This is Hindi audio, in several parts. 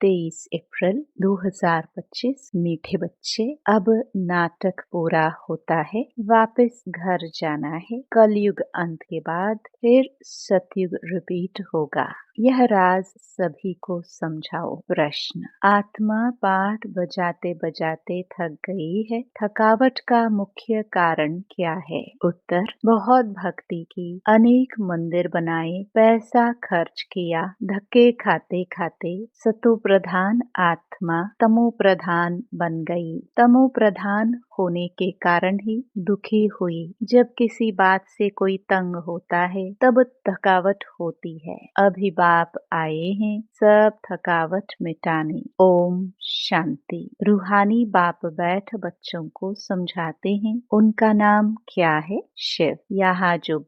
23 अप्रैल 2025। मीठे बच्चे, अब नाटक पूरा होता है, वापस घर जाना है। कलयुग अंत के बाद फिर सतयुग रिपीट होगा। यह राज सभी को समझाओ। प्रश्न: आत्मा पाठ बजाते बजाते थक गई है, थकावट का मुख्य कारण क्या है? उत्तर: बहुत भक्ति की, अनेक मंदिर बनाए, पैसा खर्च किया, धक्के खाते खाते सतो प्रधान आत्मा तमो प्रधान बन गई। तमो प्रधान होने के कारण ही दुखी हुई। जब किसी बात से कोई तंग होता है तब थकावट होती है। अभी बाप आए हैं सब थकावट मिटाने। ओम शांति। रूहानी बाप बैठ बच्चों को समझाते हैं। उनका नाम क्या है? शिव। यहाँ जो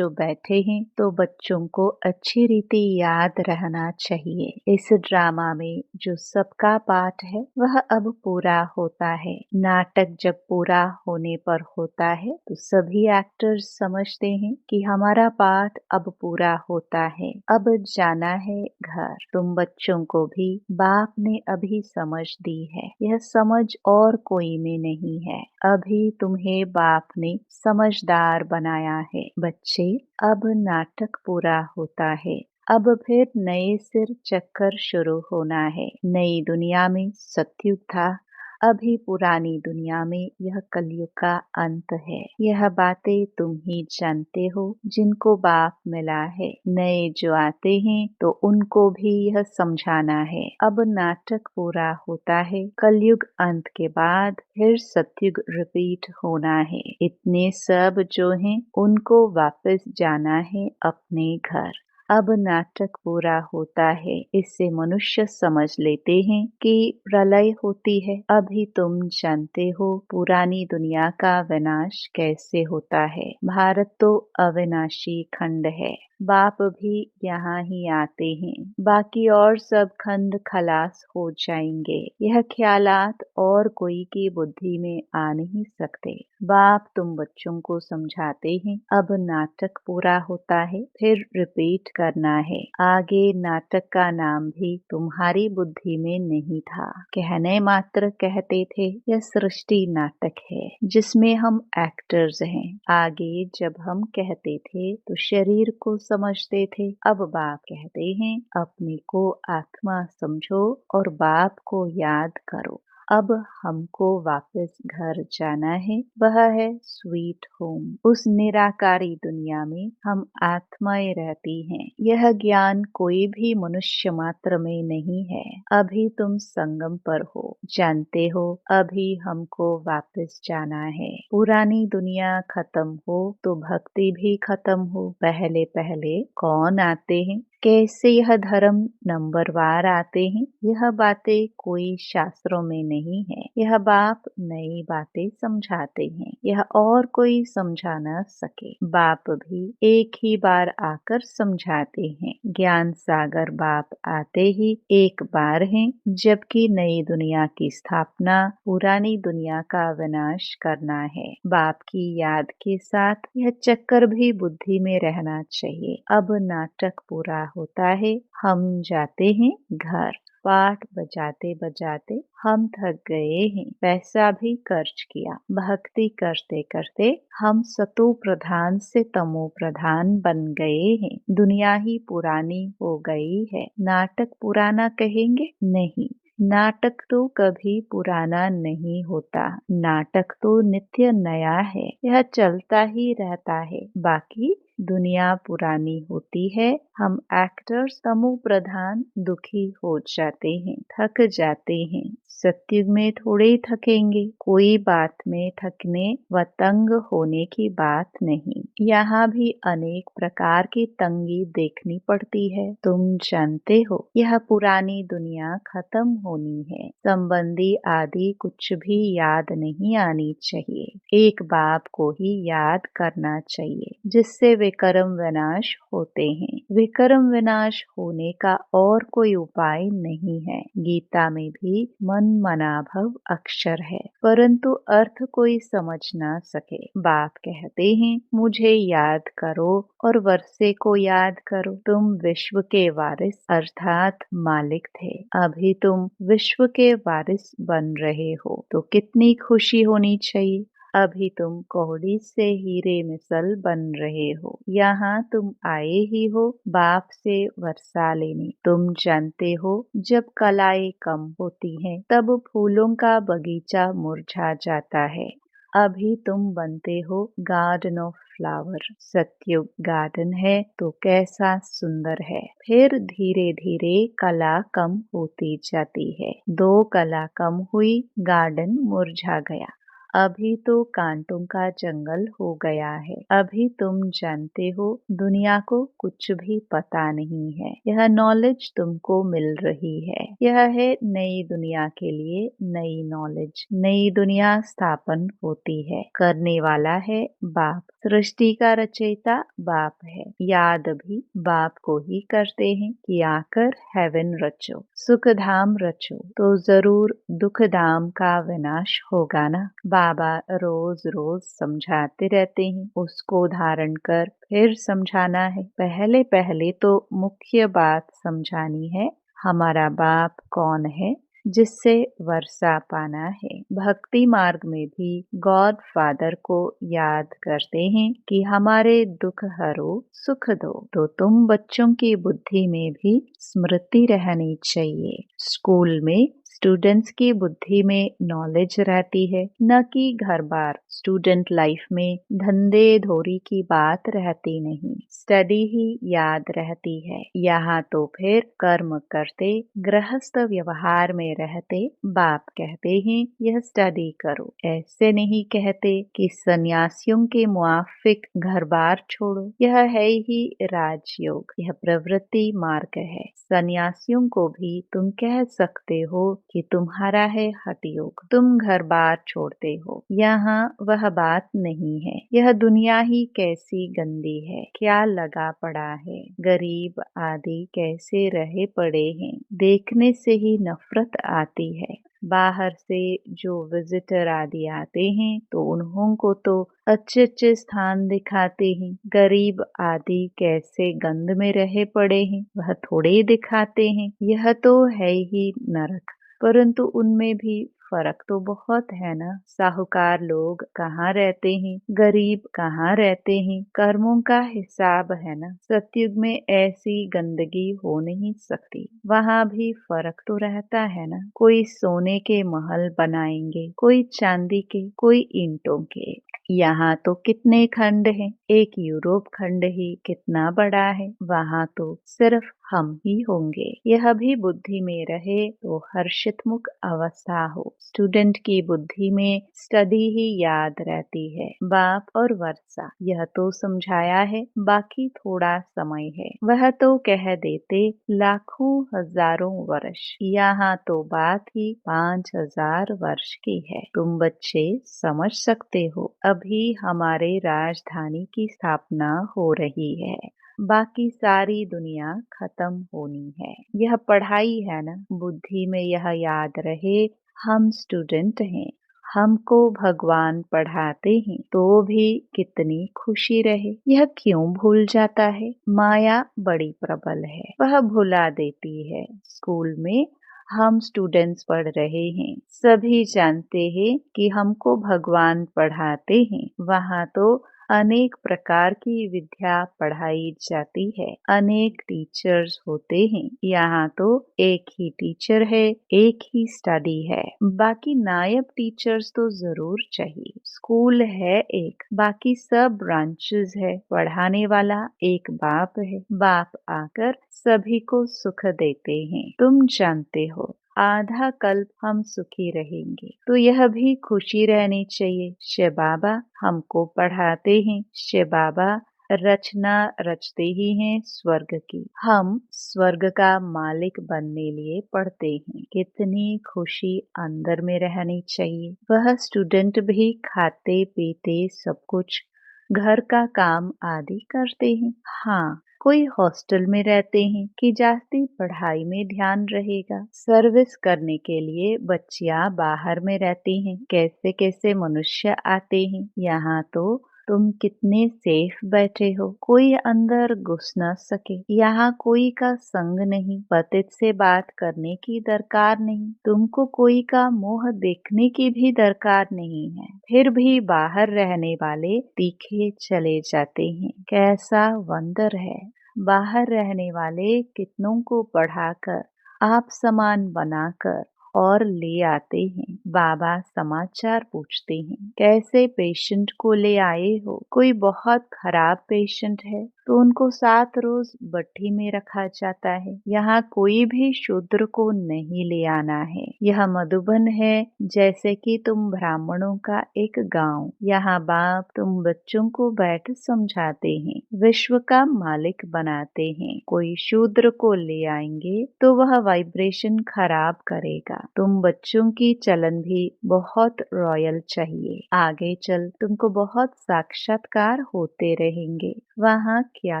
बैठे हैं तो बच्चों को अच्छी रीति याद रहना चाहिए। इस ड्रामा में जो सबका पाठ है वह अब पूरा होता है। नाटक जब पूरा होने पर होता है तो सभी एक्टर्स समझते हैं कि हमारा पाठ अब पूरा होता है, अब जाना है घर। तुम बच्चों को भी बाप ने अभी समझ दी है। यह समझ और कोई में नहीं है। अभी तुम्हें बाप ने समझदार बनाया है। बच्चे, अब नाटक पूरा होता है। अब फिर नए सिर चक्कर शुरू होना है। नई दुनिया में सतयुग था, अभी पुरानी दुनिया में यह कलयुग का अंत है। यह बातें तुम ही जानते हो जिनको बाप मिला है। नए जो आते हैं तो उनको भी यह समझाना है। अब नाटक पूरा होता है, कलयुग अंत के बाद फिर सतयुग रिपीट होना है। इतने सब जो हैं उनको वापस जाना है अपने घर। अब नाटक पूरा होता है। इससे मनुष्य समझ लेते हैं कि प्रलय होती है। अभी तुम जानते हो पुरानी दुनिया का विनाश कैसे होता है। भारत तो अविनाशी खंड है। बाप भी यहाँ ही आते हैं, बाकी और सब खंड खलास हो जाएंगे। यह ख्यालात और कोई की बुद्धि में आ नहीं सकते। बाप तुम बच्चों को समझाते हैं। अब नाटक पूरा होता है, फिर रिपीट करना है। आगे नाटक का नाम भी तुम्हारी बुद्धि में नहीं था। कहने मात्र कहते थे यह सृष्टि नाटक है जिसमें हम एक्टर्स हैं। आगे जब हम कहते थे तो शरीर को समझते थे। अब बाप कहते हैं अपने को आत्मा समझो और बाप को याद करो। अब हमको वापस घर जाना है, वह है स्वीट होम। उस निराकारी दुनिया में हम आत्माएं रहती हैं। यह ज्ञान कोई भी मनुष्य मात्र में नहीं है। अभी तुम संगम पर हो, जानते हो अभी हमको वापस जाना है। पुरानी दुनिया खत्म हो तो भक्ति भी खत्म हो। पहले पहले कौन आते हैं, कैसे यह धर्म नंबरवार आते हैं, यह बातें कोई शास्त्रों में नहीं है। यह बाप नई बातें समझाते हैं। यह और कोई समझा न सके। बाप भी एक ही बार आकर समझाते हैं। ज्ञान सागर बाप आते ही एक बार हैं, जबकि नई दुनिया की स्थापना, पुरानी दुनिया का विनाश करना है। बाप की याद के साथ यह चक्कर भी बुद्धि में रहना चाहिए। अब नाटक पूरा होता है, हम जाते हैं घर। पाठ बजाते बजाते हम थक गए हैं, पैसा भी खर्च किया। भक्ति करते करते हम सतो प्रधान से तमो प्रधान बन गए हैं। दुनिया ही पुरानी हो गई है। नाटक पुराना कहेंगे? नहीं, नाटक तो कभी पुराना नहीं होता। नाटक तो नित्य नया है। यह चलता ही रहता है। बाकी दुनिया पुरानी होती है। हम एक्टर्स तमो प्रधान दुखी हो जाते हैं, थक जाते हैं। सतयुग में थोड़े थकेंगे। कोई बात में थकने व तंग होने की बात नहीं। यहाँ भी अनेक प्रकार की तंगी देखनी पड़ती है। तुम जानते हो यह पुरानी दुनिया खत्म होनी है। संबंधी आदि कुछ भी याद नहीं आनी चाहिए। एक बाप को ही याद करना चाहिए, जिससे विकर्म विनाश होते हैं। विकर्म विनाश होने का और कोई उपाय नहीं है। गीता में भी मन मनाभव अक्षर है, परंतु अर्थ कोई समझ ना सके। बाप कहते हैं मुझे याद करो और वर्षे को याद करो। तुम विश्व के वारिस अर्थात मालिक थे, अभी तुम विश्व के वारिस बन रहे हो तो कितनी खुशी होनी चाहिए। अभी तुम कोहड़ी से हीरे मिसल बन रहे हो, यहाँ तुम आए ही हो बाप से वर्षा लेने। तुम जानते हो जब कलाएं कम होती हैं तब फूलों का बगीचा मुरझा जाता है। अभी तुम बनते हो garden of flower. Satyug garden है तो कैसा सुंदर है। फिर धीरे धीरे कला कम होती जाती है। 2 कला कम हुई, गार्डन मुरझा गया। अभी तो कांटों का जंगल हो गया है। अभी तुम जानते हो दुनिया को कुछ भी पता नहीं है। यह नॉलेज तुमको मिल रही है। यह है नई दुनिया के लिए नई नॉलेज। नई दुनिया स्थापन होती है। करने वाला है बाप। सृष्टि का रचयिता बाप है। याद भी बाप को ही करते हैं कि आकर हेवन रचो, सुख धाम रचो, तो जरूर दुख धाम का विनाश होगा ना। बाबा रोज रोज समझाते रहते हैं, उसको धारण कर फिर समझाना है। पहले पहले तो मुख्य बात समझानी है, हमारा बाप कौन है जिससे वर्षा पाना है। भक्ति मार्ग में भी गॉड फादर को याद करते हैं कि हमारे दुख हरो सुख दो। तो तुम बच्चों की बुद्धि में भी स्मृति रहनी चाहिए। स्कूल में स्टूडेंट्स की बुद्धि में नॉलेज रहती है, न कि घर बार। स्टूडेंट लाइफ में धंधे धोरी की बात रहती नहीं, स्टडी ही याद रहती है। यहाँ तो फिर कर्म करते गृहस्थ व्यवहार में रहते बाप कहते हैं यह स्टडी करो। ऐसे नहीं कहते कि सन्यासियों के मुआफिक घर बार छोड़ो। यह है ही राजयोग, यह प्रवृत्ति मार्ग है। सन्यासियों को भी तुम कह सकते हो कि तुम्हारा है हठ योग, तुम घर बार छोड़ते हो। यहाँ वह बात नहीं है। यह दुनिया ही कैसी गंदी है, क्या लगा पड़ा है। गरीब आदि कैसे रहे पड़े हैं, देखने से ही नफरत आती है। बाहर से जो विजिटर आदि आते हैं तो उन्हों को तो अच्छे अच्छे स्थान दिखाते हैं। गरीब आदि कैसे गंद में रहे पड़े हैं वह थोड़े दिखाते हैं। यह तो है ही नरक, परंतु उनमें भी फर्क तो बहुत है ना। साहूकार लोग कहाँ रहते हैं, गरीब कहाँ रहते हैं, कर्मों का हिसाब है ना। सतयुग में ऐसी गंदगी हो नहीं सकती, वहाँ भी फर्क तो रहता है ना। कोई सोने के महल बनाएंगे, कोई चांदी के, कोई ईंटों के। यहाँ तो कितने खंड हैं, एक यूरोप खंड ही कितना बड़ा है, वहाँ तो सिर्फ हम ही होंगे। यह भी बुद्धि में रहे तो हर्षितमुख अवस्था हो। स्टूडेंट की बुद्धि में स्टडी ही याद रहती है। बाप और वर्षा यह तो समझाया है, बाकी थोड़ा समय है। वह तो कह देते लाखों हजारों वर्ष, यहाँ तो बात ही 5000 वर्ष की है। तुम बच्चे समझ सकते हो, अभी हमारे राजधानी की स्थापना हो रही है, बाकी सारी दुनिया खत्म होनी है। यह पढ़ाई है ना, बुद्धि में यह याद रहे हम स्टूडेंट हैं, हमको भगवान पढ़ाते हैं तो भी कितनी खुशी रहे। यह क्यों भूल जाता है, माया बड़ी प्रबल है, वह भुला देती है। स्कूल में हम स्टूडेंट्स पढ़ रहे हैं, सभी जानते हैं कि हमको भगवान पढ़ाते हैं। वहाँ तो अनेक प्रकार की विद्या पढ़ाई जाती है, अनेक टीचर्स होते हैं। यहाँ तो एक ही टीचर है, एक ही स्टडी है, बाकी नायब टीचर्स तो जरूर चाहिए। स्कूल है एक, बाकी सब ब्रांचेस है। पढ़ाने वाला एक बाप है, बाप आकर सभी को सुख देते हैं। तुम जानते हो आधा कल्प हम सुखी रहेंगे, तो यह भी खुशी रहनी चाहिए। शिव बाबा हमको पढ़ाते हैं, शिव बाबा रचना रचते ही हैं स्वर्ग की। हम स्वर्ग का मालिक बनने लिए पढ़ते हैं। कितनी खुशी अंदर में रहनी चाहिए। वह स्टूडेंट भी खाते पीते सब कुछ घर का काम आदि करते हैं। हाँ, कोई हॉस्टल में रहते हैं कि जास्ती पढ़ाई में ध्यान रहेगा। सर्विस करने के लिए बच्चियां बाहर में रहती हैं। कैसे कैसे मनुष्य आते हैं। यहाँ तो तुम कितने सेफ बैठे हो, कोई अंदर घुस न सके। यहाँ कोई का संग नहीं, पतित से बात करने की दरकार नहीं, तुमको कोई का मुंह देखने की भी दरकार नहीं है। फिर भी बाहर रहने वाले तीखे चले जाते हैं। कैसा वंदर है। बाहर रहने वाले कितनों को पढ़ाकर आप समान बनाकर और ले आते हैं। बाबा समाचार पूछते हैं, कैसे पेशेंट को ले आए हो। कोई बहुत खराब पेशेंट है तो उनको 7 रोज भट्ठी में रखा जाता है। यहाँ कोई भी शूद्र को नहीं ले आना है। यह मधुबन है, जैसे कि तुम ब्राह्मणों का एक गांव। यहाँ बाप तुम बच्चों को बैठ समझाते हैं, विश्व का मालिक बनाते हैं। कोई शूद्र को ले आएंगे तो वह वाइब्रेशन खराब करेगा। तुम बच्चों की चलन भी बहुत रॉयल चाहिए। आगे चल तुमको बहुत साक्षात्कार होते रहेंगे। वहाँ क्या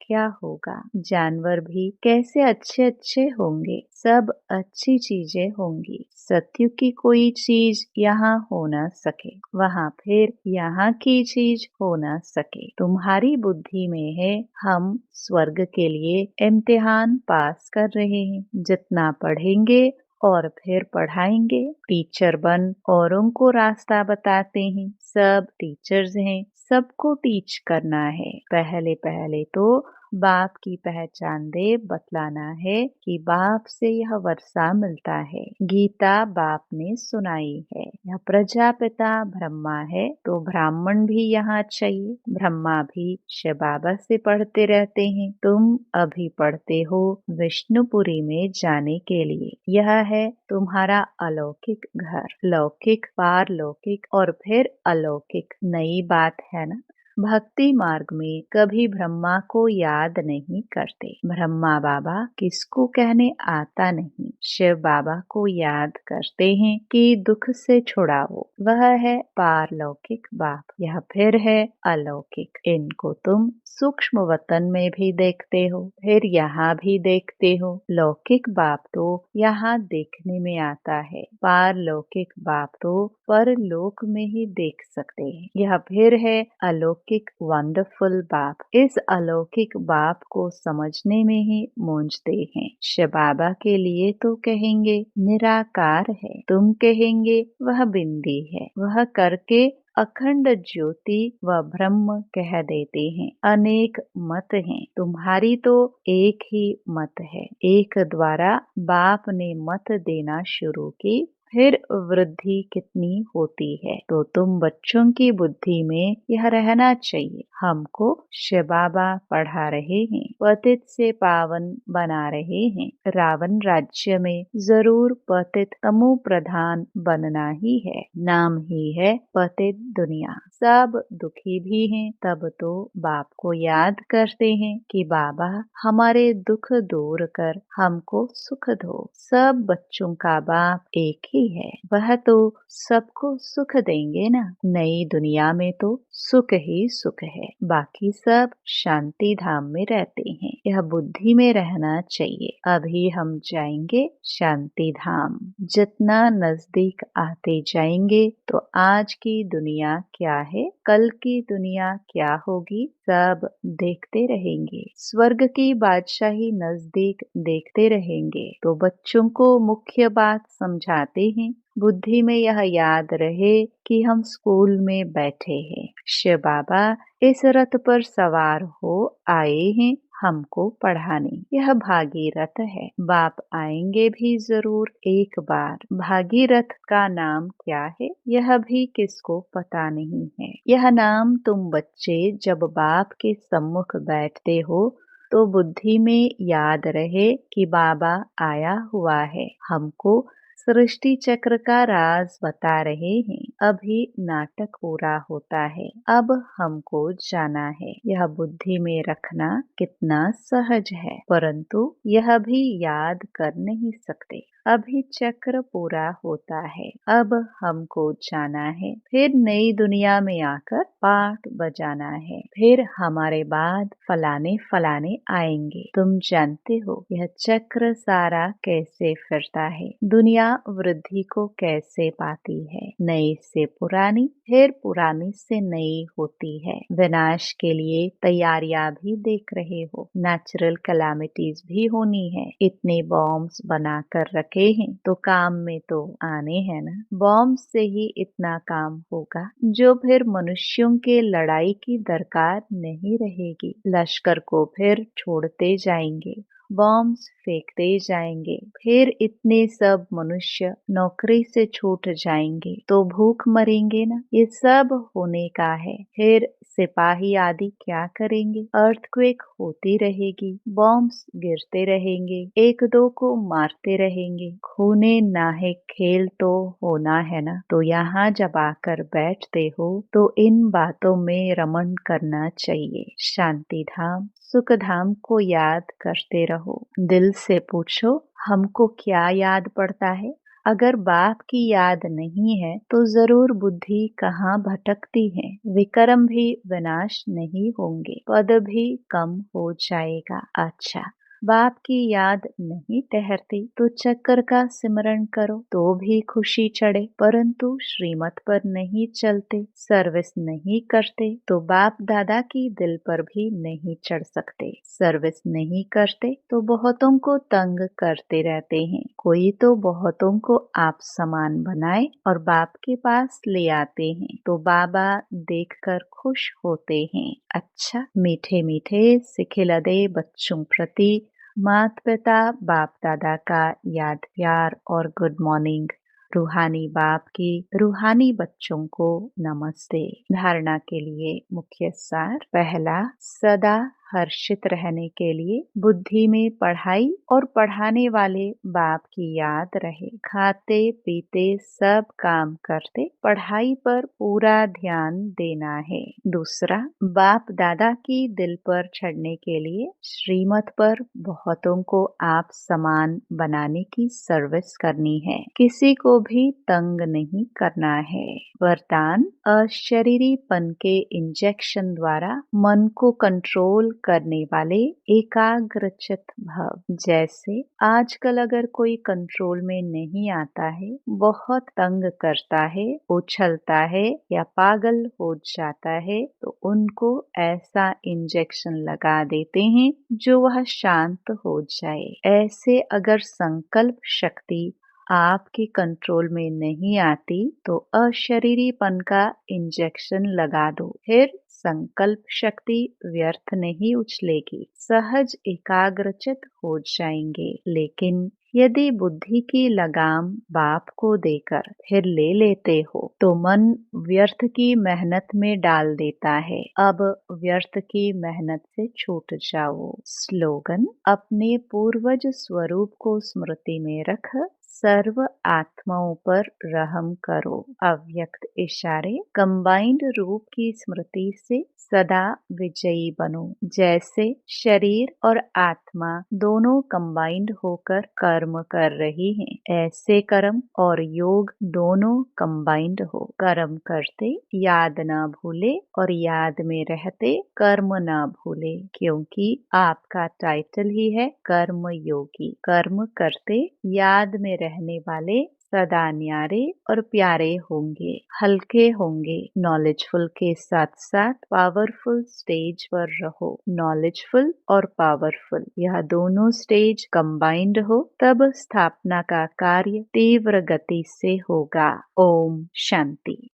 क्या होगा। जानवर भी कैसे अच्छे अच्छे होंगे। सब अच्छी चीजें होंगी। सत्य की कोई चीज यहाँ हो न सके, वहाँ फिर यहाँ की चीज हो न सके। तुम्हारी बुद्धि में है हम स्वर्ग के लिए इम्तिहान पास कर रहे हैं। जितना पढ़ेंगे और फिर पढ़ाएंगे। टीचर बन औरों को रास्ता बताते हैं। सब टीचर्स हैं, सबको टीच करना है। पहले पहले तो बाप की पहचान दे बतलाना है कि बाप से यह वर्षा मिलता है। गीता बाप ने सुनाई है। यह प्रजापिता ब्रह्मा है तो ब्राह्मण भी यहाँ चाहिए। ब्रह्मा भी शिव बाबा से पढ़ते रहते हैं। तुम अभी पढ़ते हो विष्णुपुरी में जाने के लिए। यह है तुम्हारा अलौकिक घर। लौकिक, पारलौकिक और फिर अलौकिक नई बात है ना। भक्ति मार्ग में कभी ब्रह्मा को याद नहीं करते। ब्रह्मा बाबा किसको कहने आता नहीं। शिव बाबा को याद करते हैं कि दुख से छुड़ाओ। वह है पारलौकिक बाप। यह फिर है अलौकिक। इनको तुम सूक्ष्म वतन में भी देखते हो, फिर यहाँ भी देखते हो। लौकिक बाप तो यहाँ देखने में आता है। पारलौकिक बाप तो परलोक में ही देख सकते हैं। यह फिर है अलौकिक वंडरफुल बाप। इस अलौकिक बाप को समझने में ही मूंझते हैं। शिव बाबा के लिए तो कहेंगे निराकार है, तुम कहेंगे वह बिंदी है। वह करके अखंड ज्योति व ब्रह्म कह देते हैं। अनेक मत हैं, तुम्हारी तो एक ही मत है। एक द्वारा बाप ने मत देना शुरू की, फिर वृद्धि कितनी होती है। तो तुम बच्चों की बुद्धि में यह रहना चाहिए, हमको शिव बाबा पढ़ा रहे हैं, पतित से पावन बना रहे हैं। रावण राज्य में जरूर पतित तमो प्रधान बनना ही है। नाम ही है पतित दुनिया। सब दुखी भी हैं, तब तो बाप को याद करते हैं कि बाबा हमारे दुख दूर कर हमको सुख दो। सब बच्चों का बाप एक ही है, वह तो सबको सुख देंगे ना। नई दुनिया में तो सुख ही सुख है, बाकी सब शांति धाम में रहते हैं। यह बुद्धि में रहना चाहिए। अभी हम जाएंगे शांति धाम। जितना नजदीक आते जाएंगे तो आज की दुनिया क्या है, कल की दुनिया क्या होगी, सब देखते रहेंगे। स्वर्ग की बादशाही नजदीक देखते रहेंगे। तो बच्चों को मुख्य बात समझाते हैं, बुद्धि में यह याद रहे कि हम स्कूल में बैठे हैं। शिव बाबा इस रथ पर सवार हो आए हैं हमको पढ़ाने। यह भागीरथ है। बाप आएंगे भी जरूर एक बार। भागीरथ का नाम क्या है यह भी किसको पता नहीं है। यह नाम तुम बच्चे जब बाप के सम्मुख बैठते हो तो बुद्धि में याद रहे कि बाबा आया हुआ है हमको सृष्टि चक्र का राज बता रहे हैं। अभी नाटक पूरा होता है, अब हमको जाना है। यह बुद्धि में रखना कितना सहज है, परंतु यह भी याद कर नहीं सकते। अभी चक्र पूरा होता है, अब हमको जाना है। फिर नई दुनिया में आकर पाठ बजाना है। फिर हमारे बाद फलाने फलाने आएंगे। तुम जानते हो यह चक्र सारा कैसे फिरता है, दुनिया वृद्धि को कैसे पाती है। नई से पुरानी, फिर पुरानी से नई होती है। विनाश के लिए तैयारियां भी देख रहे हो। नेचुरल कैलामिटीज भी होनी है। इतने बॉम्ब्स बना कर रखे हैं तो काम में तो आने हैं ना। बॉम्ब से ही इतना काम होगा जो फिर मनुष्यों के लड़ाई की दरकार नहीं रहेगी। लश्कर को फिर छोड़ते जाएंगे, बॉम्ब्स फेंकते जाएंगे। फिर इतने सब मनुष्य नौकरी से छूट जाएंगे तो भूख मरेंगे ना। ये सब होने का है। फिर सिपाही आदि क्या करेंगे? अर्थक्वेक होती रहेगी, बॉम्ब्स गिरते रहेंगे, एक दो को मारते रहेंगे। खूने नाहे खेल तो होना है ना। तो यहाँ जब आकर बैठते हो तो इन बातों में रमण करना चाहिए। शांति धाम, सुख धाम को याद करते रहो। दिल से पूछो हमको क्या याद पड़ता है। अगर बाप की याद नहीं है तो जरूर बुद्धि कहाँ भटकती है। विक्रम भी विनाश नहीं होंगे, पद भी कम हो जाएगा। अच्छा, बाप की याद नहीं ठहरती तो चक्र का सिमरण करो तो भी खुशी चढ़े, परंतु श्रीमत पर नहीं चलते, सर्विस नहीं करते तो बाप दादा की दिल पर भी नहीं चढ़ सकते। सर्विस नहीं करते तो बहुतों को तंग करते रहते हैं। कोई तो बहुतों को आप समान बनाए और बाप के पास ले आते हैं तो बाबा देखकर खुश होते हैं। अच्छा, मीठे मीठे सिखिलदे बच्चों प्रति माता पिता बाप दादा का याद प्यार और गुड मॉर्निंग। रूहानी बाप की रूहानी बच्चों को नमस्ते। धारणा के लिए मुख्य सार। पहला, सदा हर्षित रहने के लिए बुद्धि में पढ़ाई और पढ़ाने वाले बाप की याद रहे। खाते पीते सब काम करते पढ़ाई पर पूरा ध्यान देना है। दूसरा, बाप दादा की दिल पर चढ़ने के लिए श्रीमत पर बहुतों को आप समान बनाने की सर्विस करनी है। किसी को भी तंग नहीं करना है। वरदान, अशरीरीपन के इंजेक्शन द्वारा मन को कंट्रोल करने वाले एकाग्रचित भव। जैसे आजकल अगर कोई कंट्रोल में नहीं आता है, बहुत तंग करता है, उछलता है या पागल हो जाता है, तो उनको ऐसा इंजेक्शन लगा देते हैं जो वह शांत हो जाए। ऐसे अगर संकल्प शक्ति आपके कंट्रोल में नहीं आती तो अशरीरीपन का इंजेक्शन लगा दो, फिर संकल्प शक्ति व्यर्थ नहीं उछलेगी, सहज एकाग्रचित हो जाएंगे। लेकिन यदि बुद्धि की लगाम बाप को देकर फिर ले लेते हो तो मन व्यर्थ की मेहनत में डाल देता है। अब व्यर्थ की मेहनत से छूट जाओ। स्लोगन, अपने पूर्वज स्वरूप को स्मृति में रख सर्व आत्माओं पर रहम करो। अव्यक्त इशारे, कंबाइंड रूप की स्मृति से सदा विजयी बनो। जैसे शरीर और आत्मा दोनों कंबाइंड होकर कर्म कर रही हैं, ऐसे कर्म और योग दोनों कंबाइंड हो। कर्म करते याद ना भूले और याद में रहते कर्म ना भूले, क्योंकि आपका टाइटल ही है कर्म योगी। कर्म करते याद में रहने वाले सदा न्यारे और प्यारे होंगे, हल्के होंगे। नॉलेजफुल के साथ साथ पावरफुल स्टेज पर रहो। नॉलेजफुल और पावरफुल यह दोनों स्टेज कंबाइंड हो तब स्थापना का कार्य तीव्र गति से होगा। ओम शांति।